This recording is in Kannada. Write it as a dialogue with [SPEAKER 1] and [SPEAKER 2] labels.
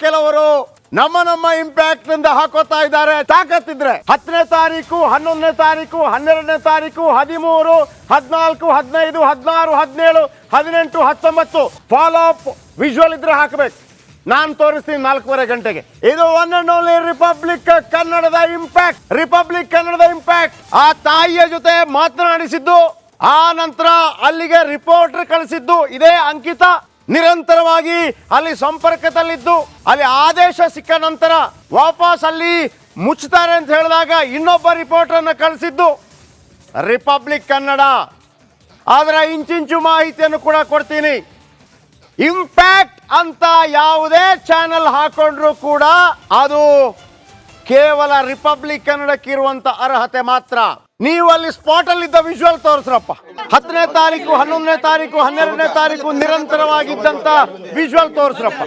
[SPEAKER 1] ಕೆಲವರು ನಮ್ಮ ಇಂಪ್ಯಾಕ್ಟ್ ನಿಂದ ಹಾಕೋತಾ ಇದ್ದಾರೆ. ತಾಕತ್ತಿದ್ರೆ 10ನೇ ತಾರೀಕು, 11ನೇ ತಾರೀಕು, 12ನೇ ತಾರೀಕು, 13, 14, 15, 16, 17, 18, 19 ಫಾಲೋ ಅಪ್ ವಿಜುವಲ್ ಇದ್ರೆ ಹಾಕಬೇಕು. ನಾನು ತೋರಿಸ್ತೀನಿ 4:30 ಗಂಟೆಗೆ. ಇದು ಒನ್ ಅಂಡ್ ಓನ್ಲಿ ರಿಪಬ್ಲಿಕ್ ಕನ್ನಡದ ಇಂಪ್ಯಾಕ್ಟ್. ರಿಪಬ್ಲಿಕ್ ಕನ್ನಡದ ಇಂಪ್ಯಾಕ್ಟ್. ಆ ತಾಯಿಯ ಜೊತೆ ಮಾತನಾಡಿಸಿದ್ದು, ಆ ನಂತರ ಅಲ್ಲಿಗೆ ರಿಪೋರ್ಟರ್ ಕಳಿಸಿದ್ದು ಇದೇ ಅಂಕಿತ. ನಿರಂತರವಾಗಿ ಅಲ್ಲಿ ಸಂಪರ್ಕದಲ್ಲಿದ್ದು, ಅಲ್ಲಿ ಆದೇಶ ಸಿಕ್ಕ ನಂತರ ವಾಪಸ್ ಅಲ್ಲಿ ಮುಚ್ಚುತ್ತಾರೆ ಅಂತ ಹೇಳಿದಾಗ ಇನ್ನೊಬ್ಬ ರಿಪೋರ್ಟರ್ ಅನ್ನು ಕಳಿಸಿದ್ದು ರಿಪಬ್ಲಿಕ್ ಕನ್ನಡ. ಅದರ ಇಂಚಿಂಚು ಮಾಹಿತಿಯನ್ನು ಕೂಡ ಕೊಡ್ತೀನಿ. ಇಂಪ್ಯಾಕ್ಟ್ ಅಂತ ಯಾವುದೇ ಚಾನೆಲ್ ಹಾಕೊಂಡ್ರು ಕೂಡ ಅದು ಕೇವಲ ರಿಪಬ್ಲಿಕ್ ಕನ್ನಡಕ್ಕಿರುವಂತ ಅರ್ಹತೆ ಮಾತ್ರ. ನೀವು ಅಲ್ಲಿ ಸ್ಪಾಟ್ ಅಲ್ಲಿ ಇದ್ದ ವಿಜುವಲ್ ತೋರಿಸ್ರಪ್ಪ. 10ನೇ ತಾರೀಕು, 11ನೇ ತಾರೀಕು, 12ನೇ ತಾರೀಕು ನಿರಂತರವಾಗಿದ್ದಂತ ವಿಜುವಲ್ ತೋರಿಸ್ರಪ್ಪ.